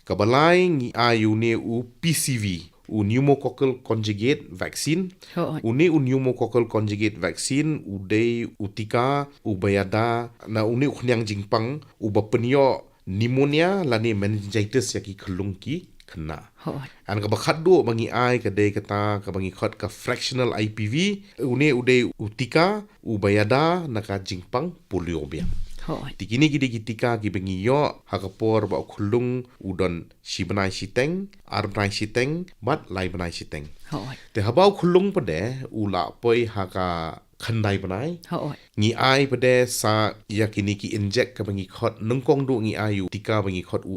kabalai ngi ayu ne u PCV u pneumococcal conjugate vaccine uni u pneumococcal conjugate vaccine udai utika ubayada na uni uknyang jingpang ubapenyo pneumonia lani meningitis yaki kelung ki kena an ka bakhaddo bangi ai kadai kata ka bangi khat ka fractional IPV uni udai utika ubayada naka jingpang polio biang tikini gidi gitika gi bengi yo hakapor ba khulung udon shibanai siteng arbanai siteng bat laibanai siteng te habau khulung pade ula poi haka khandai banai ngi ai pade sa yakini ki inject ka bengi khot nungkong du ngi ayu tika bengi khot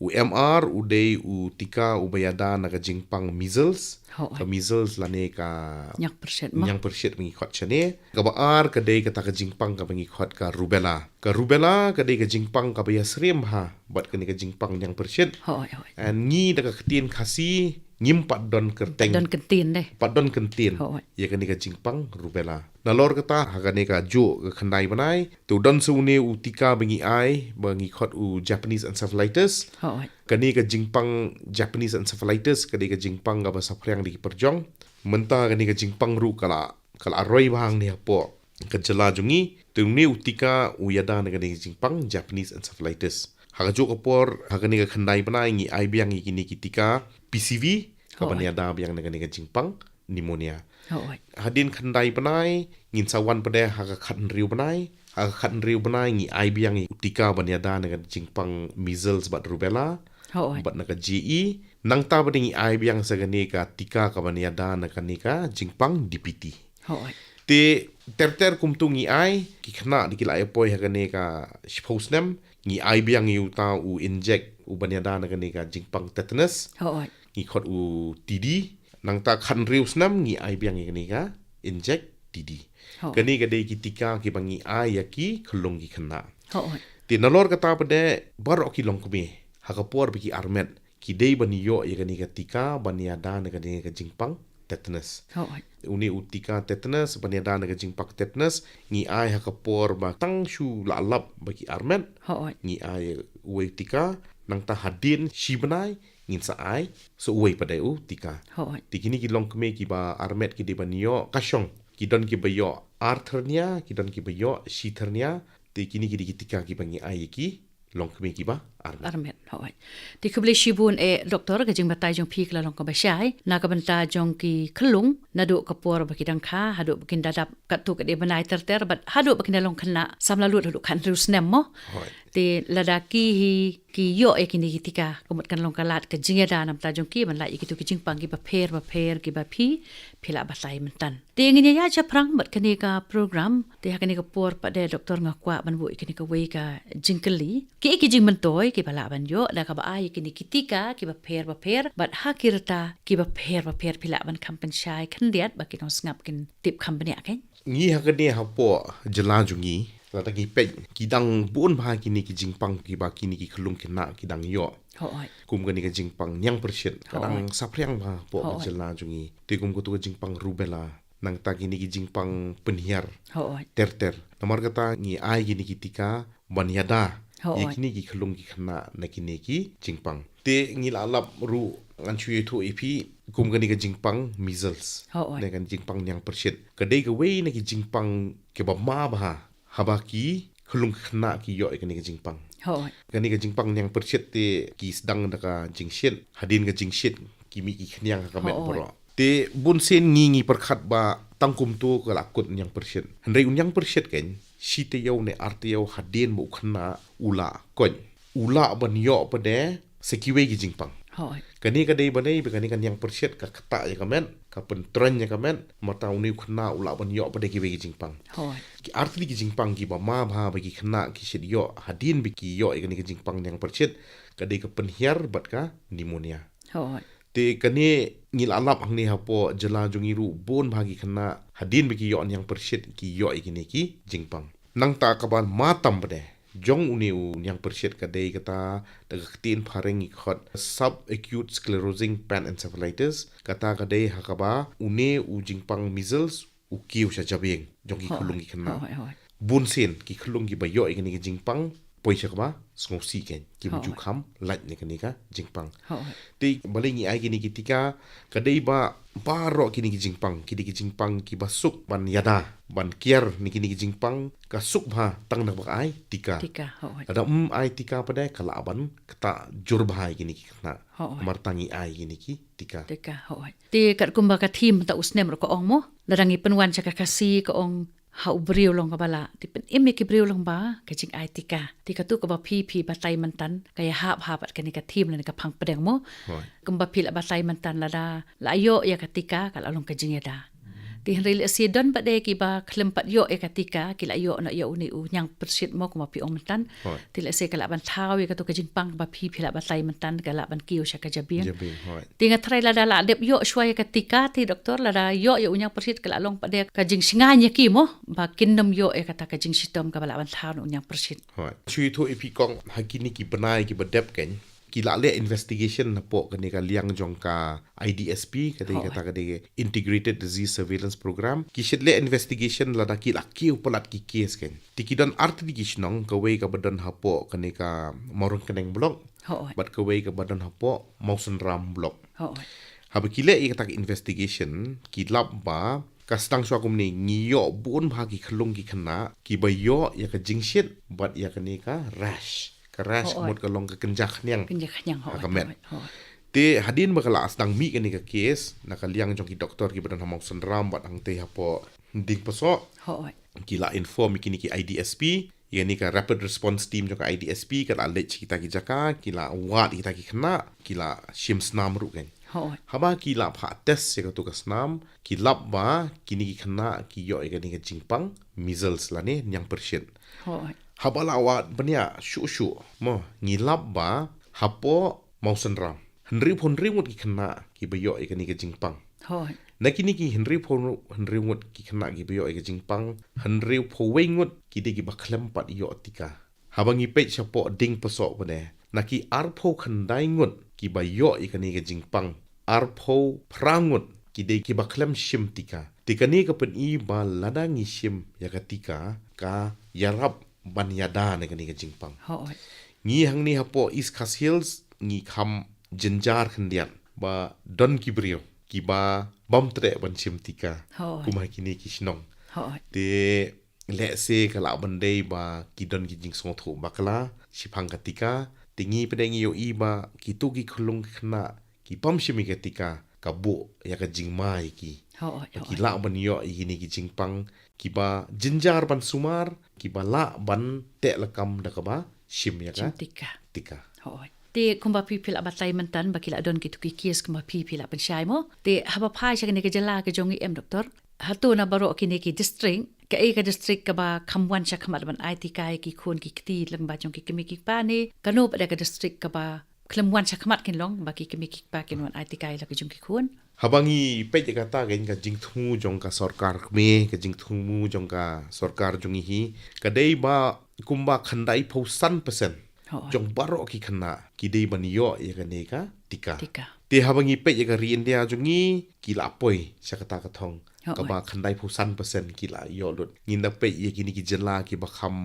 UMR udei u tika ubayada naga jingpang measles ka measles lane ka nyang perset bengi khot chane ka baar ka dei ka ta ka jingpang ka bengi khot ka rubella ka dei ka jingpang ka baya srem ha bat ka ni ka jingpang nyang perset an ngi daga ketin khasi ngim padon kerteng padon kentin ya ka ni ka jingpang rubella nalor kata hagane ka jo ka khandai banai tu don sune utika bengi ai bengi khot u Japanese encephalitis kani ka jingpang Japanese encephalitis kani ka jingpang ga basa phriang di perjong menta kani ka jingpang ru kala aroi bang ni apo ka jela jungi tu ni utika uyada na kani jingpang Japanese encephalitis haga jo kapor hagani ka khandai banai ngi ai biang kini kitika PCV ka baniada biang na kani ka jingpang pneumonia hadin khandai banai ngin sawan pade haga khan riu banai ngi ai biang utika baniada na kani jingpang measles bat rubella bat naka GE nang ta bading ai biang sagani ka tika ka baniada na kani ka jingpang DPT te ter kumtu ngi ai ki khna dikila ai poi hagani ka shposnem ngi ai biang yu ta u inject u baniada na kani ka jingpang tetanus ngi khot u TD nang ta khan rius nam ngi ai biang ngi ka inject TD kani ka dei ki tika ki bangi ai yaki khulung ki khna te nalor kata pade bar oki long kumi hakapor biki armet ki dei bani yo yakani ka tika baniada na kani ka jingpang tetanus uni utika tetanus baniada na ka jingpang tetanus ngi ai hakapor ba tang shu la lap baki armet ngi ai uwe tika nang ta hadin shibanai ngin sa ai so uwe pada u tika tikini ki long kumi ki ba armet ki de bani yo kasyong ki don ki ba yo arthernia ki don ki ba yo shithernia tikini ki tika ki bangi ai ki long kumi ki ba armet hoi ti kubli shibun doktor ka jing batai jong phi kla long ka ba shai na ka banta jong ki khlung na do ka por ba ki dang kha hadu bakin dadap ka tu ka de banai ter bat hadu bakin long khna samla lut hadu khan rus nem mo ti ladaki hi ki yo kini kitika kumut kan long kalat ka jinga da nam ta jong ki ban la ki tu ki jing pang ki ba pher ki ba phi phila ba sai mentan ti ngin ya cha prang bat kani ka program ti ha kani ka por pa de doktor nga kwa ban bu kini ka wei ka jingkeli ki jing mentoy ki bala ban yo da ka ba ai kini kitika ki ba pher bat ha kirta ki ba pher phila ban kampen shai kan diat ba ki no ngap kin tip company aken ngi ha kani ha po jela jungi la ta ki pe ki dang bun bha kini ki jingpang ki ba kini ki khulung kina ki dang yo kum kani ka jingpang nyang perset kadang sapriang ba po jela jungi ti kum ko tu jingpang rubella nang ta kini ki jingpang penhiar ter nomor kata ngi ai kini ki tika baniada kini ki khulung ki khana na kini ki jingpang te ngi la lap ru ngan chui thu ipi kum kani ka jingpang measles ne kan jingpang nyang perset kadai ka wei na ki jingpang ke ba ma ba habaki khulung khna ki yo kani ka jingpang kani ka jingpang nyang perset te ki sedang da ka jingshet hadin ka jingshet ki mi ki khnyang ka met boro te bun sen ngi perkhat ba tangkum tu ka lakut nyang perset handai unyang perset ken si te yo ne arte yo hadin bu khna ula kon ula ban yo pade sekiwe ki jingpang kani ka dei banai kani kan yang perset ka khata ya kamen ka pentren ya kamen mata uni khna ula ban yo pade ki we ki jingpang ki arti ki jingpang ki ba ma bha ba ki khna ki shid yo hadin bi ki yo kani ka jingpang yang perset ka dei ka penhiar bat ka pneumonia te kani ngil alap angni hapo jela jungiru bon bagi khna hadin bi ki yo yang perset ki yo kini ki jingpang nang ta ka ban matam pade jong uniu yang perset ka dei kata daga tin phareng khot subacute sclerosing panencephalitis kata ka dei hakaba une u jingpang measles u kiu sha jabeng jong ki khulung ki khna bunsen ki khulung ki bayo ikani ki jingpang poi siya ba ngosi ken ki baju kham laj ni kani ka jingpang Ho. ti balingi ai kini kitika kadai ba baro kini ki jingpang ki basuk ban yada ban kier ni kini ki jingpang ka suk ba tang nak ba ai tika Tika. Ho. ada ai tika pada kala ban kata jur bahai kini ki kana Ho. martangi ai kini ki tika Tika. Ho. Ti kat kumba ka team ta usnem ro ko ong mo. Ladangi penwan sa kakasi ko ong hau beriu long kabala ti pen ime ki beriu long ba ka jing ai tika tika tu ka ba pi batai mantan kaya hap at kani ka team lan ka phang pedeng mo Hoi. kumba pil batai mantan lada la ayo ya katika kala long ka jing yada ti henry le si don ba de ki ba klempat yo ya katika ki la yo na yo ni u nyang persit mo kuma pi ong mantan Hoi. ti le se kala ban thau ya ka tu ka jing pang ba pi batai mantan kala ban kiyo sya ka jabing jabi hoi Tinga try lada la dep yo shwaya ketika ti doktor lada yo unyang persit kala long pada kajing singanya ki mo ba kinnam yo kata kajing sistem ka bala ban thau unyang persit. hoi chui tu ipi kong hakini ki benai ki bedep ken ki la le investigation na po kani ka liang jong ka IDSP Hoi. kata Integrated Disease Surveillance Program ki shed le investigation la da ki la ki upalat ki case ken tikidon arti ki shnong ka wei ka badan hapo kani ka morong keneng blok Ho. bat ka wei ka badan hapo mausen ram blok Ho. Haba kile i kata investigation ki lab ba ka stang swa kum ni ngiyo bun ba ki khlung ki khana ki ba yo ya ka jingshit bat ya ka ni ka rash Oh, mut ka long ka kenjak niang Kinja kanyang ho. Ha, kamet. Ho. te hadin ba kala astang mi ka ni ka case na ka liang jong ki doktor ki badan hamong sandram bat ang te hapo ding paso Ho. ki la inform ki ni ki IDSP yani ka rapid response team jong ka IDSP ka la lech kita ki jaka ki la wat kita ki khana ki la shim snam ru ken Ho. haba ki lap ha test se ka tu ka snam ki lap ba kini ki khana ki yo e ka ni ka jingpang measles la ne nyang percent Ho. haba la wa bania shu mo ngi lap ba hapo mausen ram henri mut ki khana ki ba yo e ka ni ka jingpang Ho. na kini ki henri mut ki khana ki ba yo e ka jingpang henri pho wengut ki de ki ba klem pat yo tika haba ngi pe chapo ding pasok ba ne na ki arpho khandai ngut ki ba yo e ka ni ka jingpang arpho prangut ki de ki ba klem shim tika tika ni ka pen i ba lada ngi shim ya ka tika ka yarap ban yada ne ka ni ka jingpang Ho. ngi hang ni hapo East Coast Hills ngi kham jenjar khandian ba don ki brio ki ba bam tre ban shim tika Ho. kuma kini ki shnong Ho. te le se kala bandai ba ki don ki jing song tho bakala sipang katika tingi pedengi yo i ba ki tu ki khulung khna ki pam shimi katika ka bo ya ka jing mai ki Ho. ki la ban yo i ni ki jing pang ki ba jinjar ban sumar ki ba la ban te lakam da ka ba shim ya ka Tika. tika Ho. Ti kumba pi pila batai mantan bakila don ki tuki kies kumba pi pila pensyai mo. Ti haba pai sa kini ke jala ke jongi doktor. Hatu na baro kini ki district ka district ka ba kamwan sa kamat ban IT kai ki khun ki kti lang ba jong ki kimi ki pa ni kanu pada ka district ka ba klemwan sa kamat kin long ba ki kimi ki pa kin wan IT kai la ki jong ki khun. habangi pe je kata gen ka jing thu jong ka sarkar me ka jing thu mu jong ka sarkar jong hi ka dei ba kumba khandai pho san percent Ho. jong baro ki khana ki dei ban yo ye ka ne ka tika Tika. te habangi pe je ka rien dia jong ni ki la poi sa kata ka thong Ho. ka ba khandai pho san percent ki la yo lut ngin da pe ye ki ni ki jela ki ba kham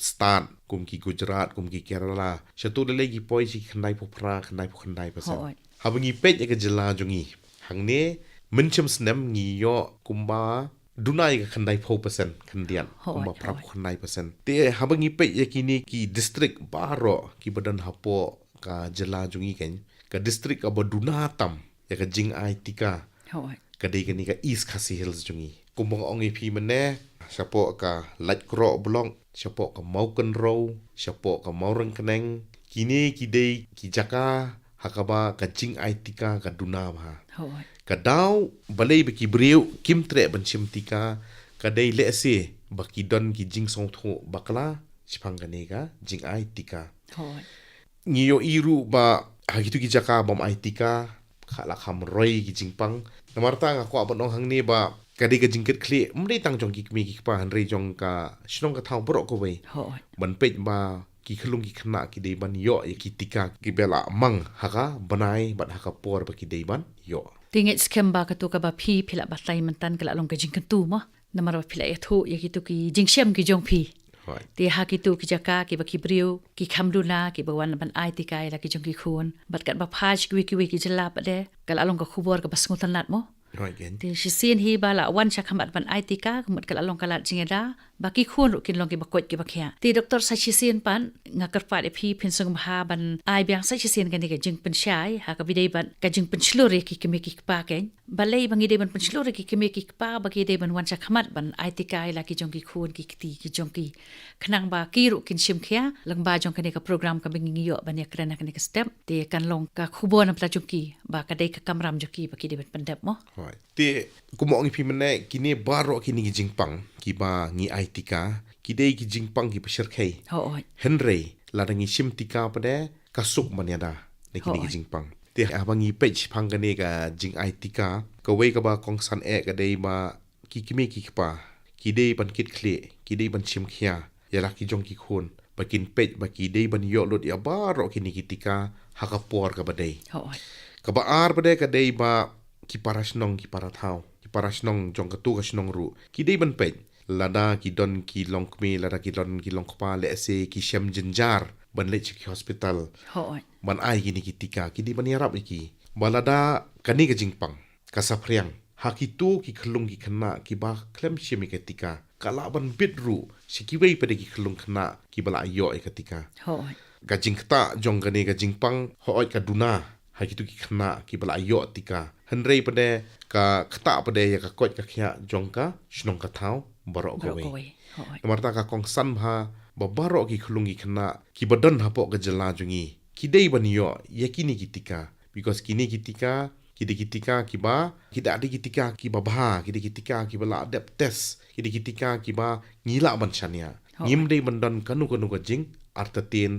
start kum ki Gujarat kum ki Kerala shatu le ki poi si khandai pho pra khandai percent Ho. habangi pe je ka jela jong ni hang ne menchem snem ngi yo kumba dunai ka khandai pho percent khandian Hoi, kumba prap hoi. khandai percent te habangi pe yakini ki district baro ki badan hapo ka jela jungi ken ka district ka baduna tam ya ka jing ai tika Ho. ka dei ka ni ka East Khasi Hills jungi kumbang ongi phi mane sapo ka laj kro blong sapo ka mauken ro sapo ka maurang keneng kini ki dei ki jaka hakaba ka jing ai tika ka duna ma Ho. kadau balai beki breu kim tre ban chim tika kadai le se baki don ki jing song tho bakla chipang gane ka jing ai tika Ho. ngiyo iru ba hagitu ki jaka bom ai tika khala kham roi ki jingpang namarta nga ko abon hang ne ba kadai ka jingket khle mri tang jong ki mi ki pa han rei jong ka shnong ka thau bro ko wei Ho. ban pe ba ki khlung ki khna ki dei ban yo ye ki tika ki bela mang haka banai ban haka por ba ki dei ban yo Tingit skemba ka tu ka ba pi pila batai mantan kala long ka jing kan tu mo. Namar ba pila ethu ya ki tu ki jing shem ki jong pi. Right. Ti hakitu ki jaka ki baki briu ki khamduna ki bawan ban ai ti kai la ki jong ki khun bat kat ba phaj ki ki jela pa de kal along ka khubor ka basngutan lat mo Right again. ti sisin hi bala wan sha khamat ban ai ti ka kumut kal along kalat jingeda baki khun ru kin long ki bakot ki bakhya ti doktor sa sisin pan ngakar pa de phi phin sung ha ban ai byang sa sisin kan ni ka jing pen shai ha ka bidei ban ka jing pen chlore ki keme ki pa ken balai bangi de ban pen chlore ki keme ki pa bagi de ban wan sha khamat ban ai ti kai la ki jong ki khun ki ti ki jong ki khnang ba ki ru kin sim khya lang ba jong kan ni ka program ka bingi yo ban ya krana kan ni ka step ti kan long ka khubon pla jong ki ba ka dei ka kamram jo ki baki de ban pendap mo Right. Ti kumong ngi pimene kini baro kini gi jingpang ki ba ngi aitika ki dei ki jingpang ki pasir khai. ho oi Henry la dangi sim tika pade kasuk manyada ne kini Hoi. gi jingpang. Ti abangi page pangane ka jing aitika ka wei ka ba kong san e ka dei ba ki kimi ki pa ki dei ban kit khle ki dei ban sim khia ya la ki jong ki khun bakin page ba ki dei ban yo lot ya baro kini ki tika hakapor ka ba dei. ho oi Kabaar pada kadai ba ki parasnong ki parathau ki parasnong jong katu ka snong ru ki dei ban pet lada ki don ki longkme lada ki don ki longkpa le se ki shem jinjar ban le ki hospital ho oi ban ai ki ni ki tika ki di ban yarap iki balada kani ka jingpang ka sapriang hakitu ki khlung ki khna ki ba klem shemi ka tika kala ban bitru sikiwei pada ki khlung khna ki bala ayo e ka tika ho oi ka jingta jong kani ka jingpang hooi ka duna hakitu ki khna ki bala ayo tika henrei pada ka khta pada ya ka kot ka khya jong ka shnong ka thau barok ka bro wei ko oi ho oi marta ka kong san bha ba barok ki khulungi khna ki badan hapo ka jala jungi ki dei ban yo yakini ki tika because kini ki tika ki de ki tika ki ba ki da de ki tika ki ba bha ki de ki tika ki bala adapt test ki de ki tika ki ba ngila ban chania ngim dei ban don kanu kanu ka jing artatin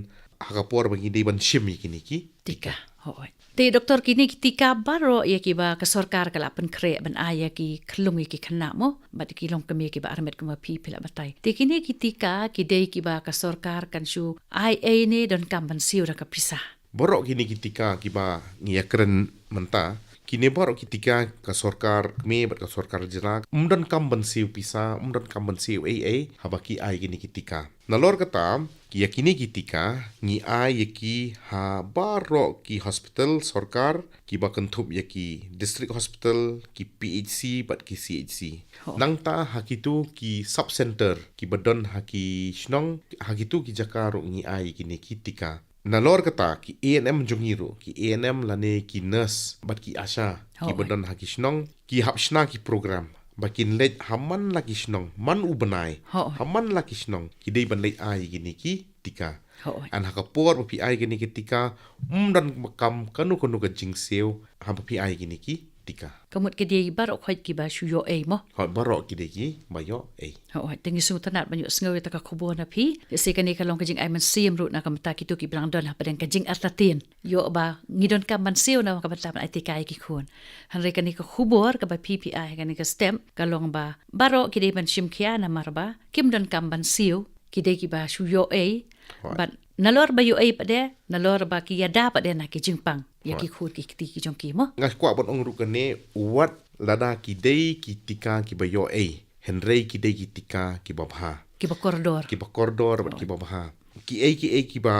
hakapor bagi dei ban shim kini ki tika ho oi te doktor kini tika baro ya ki ba ka sarkar kala pen kre ban aya ki khlungi ki khna mo ba ki long kami ki ba armet kuma phi phila batai te kini ki tika ki dei ki ba ka sarkar kan su ia ne don kam ban siu ra ka pisa borok kini ki tika ki ba ngiyakren menta kini borok ki tika ka sarkar me bat ka sarkar jira umdan kam ban siu pisa umdan kam ban siu aa habaki ai kini ki tika nalor kata ki yakini ki tika ngi ai yaki ha barok ki hospital sarkar ki ba kentup yaki district hospital ki PHC bat ki CHC Ho. nangta hakitu ki sub center ki badon haki shnong hakitu ki jakaro ngi ai kini ki tika nalor kata ki ANM jongiru ki ANM lane ki nurse bat ki asha ki Hoi. badan haki shnong ki hapshna ki program bakin let haman laki shnong man ubanai Hoi. haman laki shnong ki dei ban let ai gini ki tika ho oi an hakapor pi ai gini ki tika dan makam kanu kanu ka jingseu ha pi ai gini ki tika kamut ke dei baro khoi ki ba shu yo e mo ha barok ki dei ki bayo ei ho oi tengi su tanat banyu sngaw ta ka khubo na phi se ka ni ka long ka jing ai man sim ru na ka mata ki tu ki blang don ha paden ka jing artatin yo ba ngidon ka man siu na ka mata ai ti kai ki khun han re ka ni ka khubor ka ba PPI ka ni ka stem ka long ba baro ki dei ban shim khia na marba kim don kam ban siu ki dei ki ba shu yo e Hoi. but nalor ba yo e pade nalor ba ki yada pade na ki jingpang ya ki khut ki ti ki jong ki mo ngas kwa bon ong rukane wat lada ki dei ki tika ki bayo ei henrei ki dei ki tika ki babha ki ba koridor ki ba koridor bat ki babha ki ba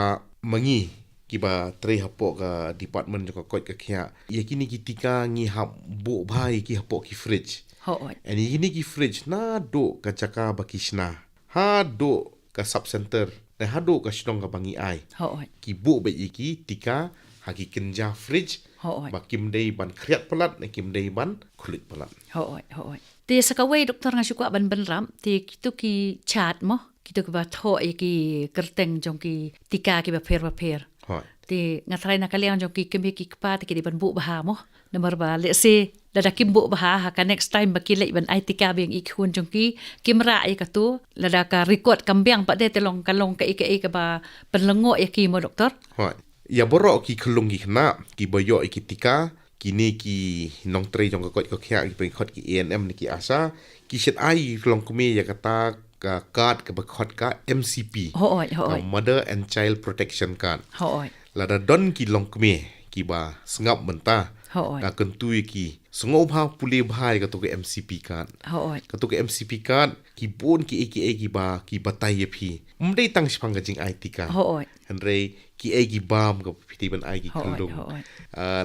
mangi ki ba tre hapo ka department jo ka kot ka khya yakini ki tika ngi hap bo bhai ki hapo ki fridge ho oi and yini ki fridge na do ka chaka bakishna ha do ka sub center na ha do ka shnong ka bangi ai ho oi ki bo be ki tika haki kenja fridge ho oi ba kim dei ban kriat palat na kim dei ban kulit palat ho oi te sakawai doktor nga syukwa ban ram te kitu ki chat mo kitu ki ba tho e ki kerteng jong ki tika ki ba pher hoi te nga try na kaliang jong ki kemi ki kpa te ki di ban bu baha mo nomor ba le se lada kim bu baha ha ka next time ba ki le ban ai tika beng ik hun jong ki kimra ai ka tu lada ka record kambiang pa de te long kalong ka ka ba penlengo ya ki mo doktor hoi ya borok ki khlung ki khna ki boyo ki tika kini ki nong tre jong ka kot ka khya ki peng khot ki ANM ni ki asa ki shet ai long kume ya kata ka card ka ba khot ka MCP ho oi ka Mother and Child Protection Card ho oi lada don ki long kume ki ba sngap menta Hoi. Ka kentu ki sengo bha pule bhai ka to ke MCP card. Hoi. Ka to ke MCP card ki bon ki ba ki batai ye phi. Mdei tang sipang ka jing IT ka. Hoi. Henry ki ki bam ka piti ban ai ki kelung. Hoi.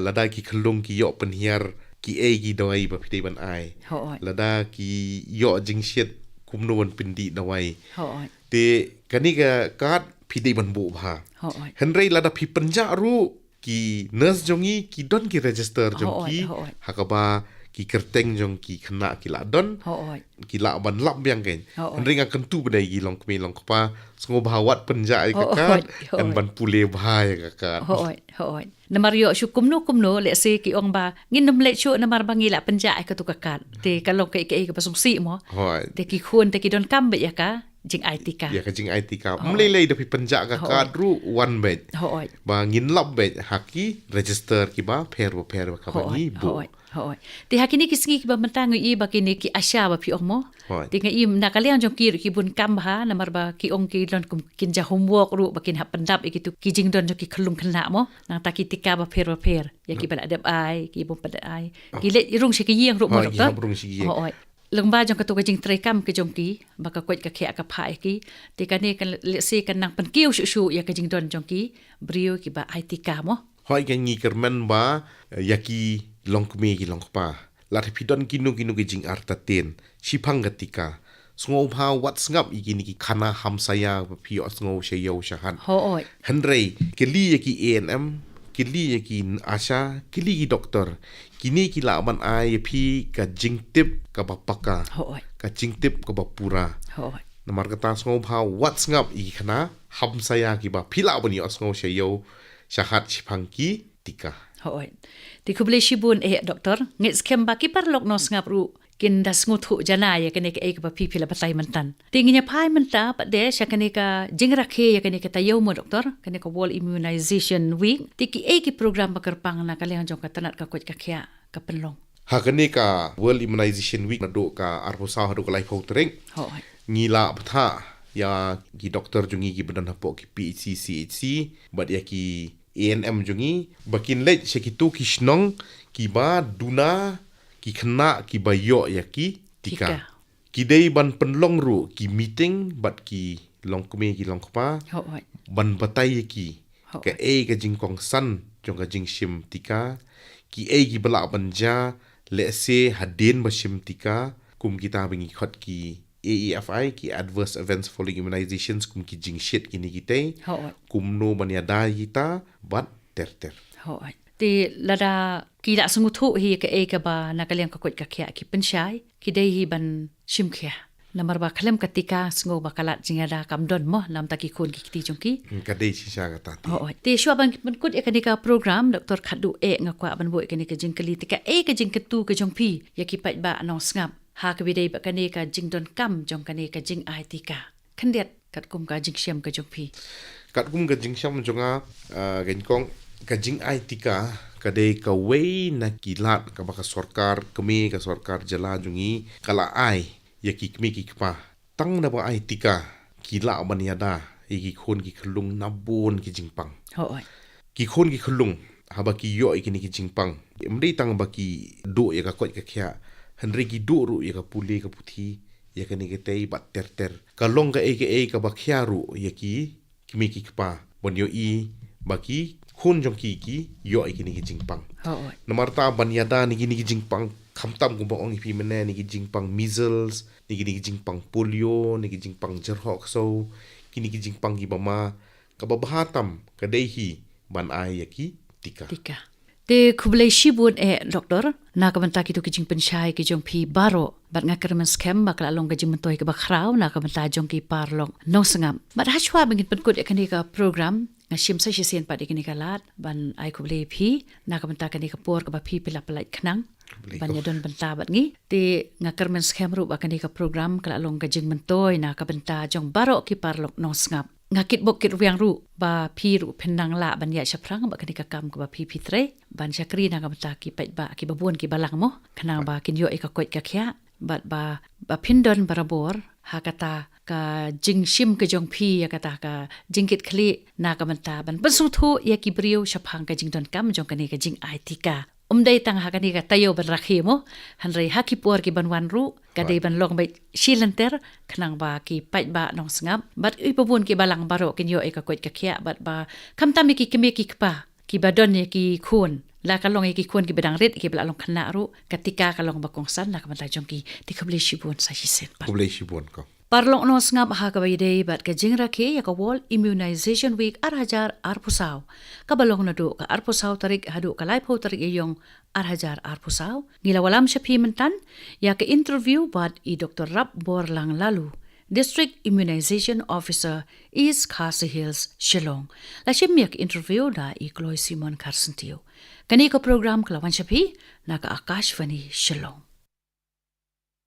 Lada ki kelung ki yo penhiar ki ki dawai ba piti ban ai. Hoi. Lada ki yo jing shit kumnuan pindi dawai. Hoi. Te kani ka card piti ban bu bha. Hoi. Henry lada phi penja ru ki nurse jongi ki don ki register jongi hakaba ki kerteng jong ki khna ki la don Hoi. ki la ban lap biang ken Hoi. henry nga kentu bedai gi long kmi long kpa sngo bahawat penja ai ka en ban pule bhai ka Hoi. Namar yo shu kumno le se ki ong ba ngin le chu namar bangi la penja ai ka tu ka kat. Te kalong ke ka pasung si mo. hoi Te ki khun te ki don kam be ya ka jing IT ka. ya ka jing IT ka mlele da pi penja ka kadru one bed Hoi. ba ngin lap bed haki register ki ba per ka ba ni bu Hoi. Te hakini kisingi ki ba mentang i ba kini ki asya ba pi ong mo. Hoi. Te ngai na kalian jong ki bun kam ha namar ba ki ong ki don kum kin ja homework ru ba kin ha pendap i ki tu ki jing don jong ki khlung khna mo nang ta ki tika ba per ya ki ba adap ai ki bun pada ai ki le rung shi ki yeng ru mo Hoi, doktor. ki rung shi ki yeng. Hoi. Leng ba jong ka tu ka jing trai kam ke jong ki ba ka kwet ka khia ka phai ki te ka ne kan le se kan nang pen kiu shu ya ka jing don jong ki brio ki ba ai tika mo. hoi kan ngi kermen ba yaki long kme ki long pa la thi don kinu ki jing arta ten shipang gatika sngo bha wat ngap igini ki khana ham saya phi sngo she yo shahan Hoi. henry kili yaki ANM kili yaki asha kili ki doktor kini ki la ban ai phi ka jing tip ka bapaka Hoi. ka jing tip ka bapura Hoi. namar kata sngo bha wat ngap i khana ham saya ki ba phila bani sngo she yo shahat shipang ki tika Hoi. Ti kubli shibun doktor ngit skem ba ki parlok nos ngap ru kin das nguthu jana ya kene ke ba pipi la batai mentan. Tinginya pai menta pa de sya kene ka jingrakhe ya kene ka tayo mo doktor kene ka World Immunization Week tiki ki program bakarpang na kaliang jong ka tanat ka kwet ka khia ka penlong. Hakane ka World Immunization Week na do ka arposa do ka lai phau tereng Hoi. ngila ptha ya ki doktor jungi ki badan hapo ki PHC CHC but ya ki ANM jungi bakin lej sekitu ki snong ki ba duna ki khna ki bayo ya ki tika ki dei ban penlong ru ki meeting but ki long kme ki long kpa Hoi. ban batai ki ka ka jingkong san jong ka jing shim tika ki ki bala banja le se hadin ba shim tika kum kita bingi khot ki AEFI ki adverse events following immunizations kum ki jing shit kini kita Hoi. kum no banyada kita bat ter Hoi. Ti lada ki da sunguthu hi ka ba na kaliang ka kwet ka khia ki penshai ki dei hi ban shim khia namar ba khalem katika sngo ba kalat jingada kam don mo nam taki khun ki ti jong ki ka dei sisa ka ta Hoi. Ti shwa ban kut ekanika program doktor khadu ngakwa ban bo ekanika jingkali tika ka jingketu ka jong pi ya ki pat ba no ngap ha ka bidei ba kane ka jing don kam jong kane ka jing ai tika khandiat kat kum ka jing siam ka jong pi kat kum ka jing sham jonga gen kong ka jing ai tika ka dei ka wei na kilat ka baka sarkar kemi ka sarkar jala jungi kala ai ya ki kemi ki pa tang na ba ai tika kila baniada ki khon ki khulung na bon ki jingpang Hoi. ki khon ki khulung haba ki yo ki ni ki jingpang mdei tang ba ki do ya ka kwat ka khia henry ki do ru ya ka pule ka puthi ya ka ni ke tei bat ter ka long ka ka ba khia ru ya ki kimi ki pa bon yo i ba ki khun jong ki yo ki ni ki jingpang Hoi. namarta banyada ni ki jingpang khamtam gu ba ong ipi mena ni ki jingpang measles ni ki jingpang polio ni ki jingpang jerhok so kini ki jingpang gi bama ka ba bahatam ka dehi ban ai ya ki tika Te kublai shibun doktor na ka banta ki tu ki jing penshai ki jong pi baro bat nga kermen scam bak la long ka jing mentoi ka bakrau na ka banta jong ki parlong no sangam bat hachwa bangin penkut ekani ka program nga shim sa sien pat ekani ka lat ban ai kublai pi na ka banta kani ka por ka ba pi pila pelai knang ban ya don banta bat ngi te nga kermen scam ru bakani ka program ka la long ka jing mentoi na ka banta jong baro ki parlong no sangam ngakit bokit ruang ru ba pi ru penang la ban ya shaprang ba kani ka kam ka ba pi tre ban shakri na ka bata ki pait ba ki babun ki balang mo kana ba kin yo ka koit ka khya ba pindon barabor ha kata ka jing shim ka jong pi ya kata ka jingkit khli na ka banta ban pasu thu ya ki brio shaphang ka jing don kam jong kani ka jing ai tika umday tang hakani ka tayo ban rakhimo hanrei hakipor ki banwan ru kadai ban long bai shilanter khnang ba ki pait ba nong sngap bat ipabun ki balang baro kin yo eka koit ka khia bat ba kamtami ki keme ki kpa ki badon ye ki khun la kalong ye ki khun ki bedang ret ki bla long khna ru katika kalong bakong san la kamata jong ki tikable shibun sa hisen ba Kublai shibun ko. Parlong no sngap ha ka bayde bat ka jingra ke ya ka wall immunization week arhajar arpusaw kabalong na do ka arpusaw tarik hadu ka live ho tarik yung arhajar arpusaw ngila walam siya pimentan ya ka interview bat i Dr. Rap Borlang Lalu District Immunization Officer East Khasi Hills Shillong la siya miyak interview da i Chloe Simon Carcentio kani ka program kalawan siya pi na ka Akashvani Shillong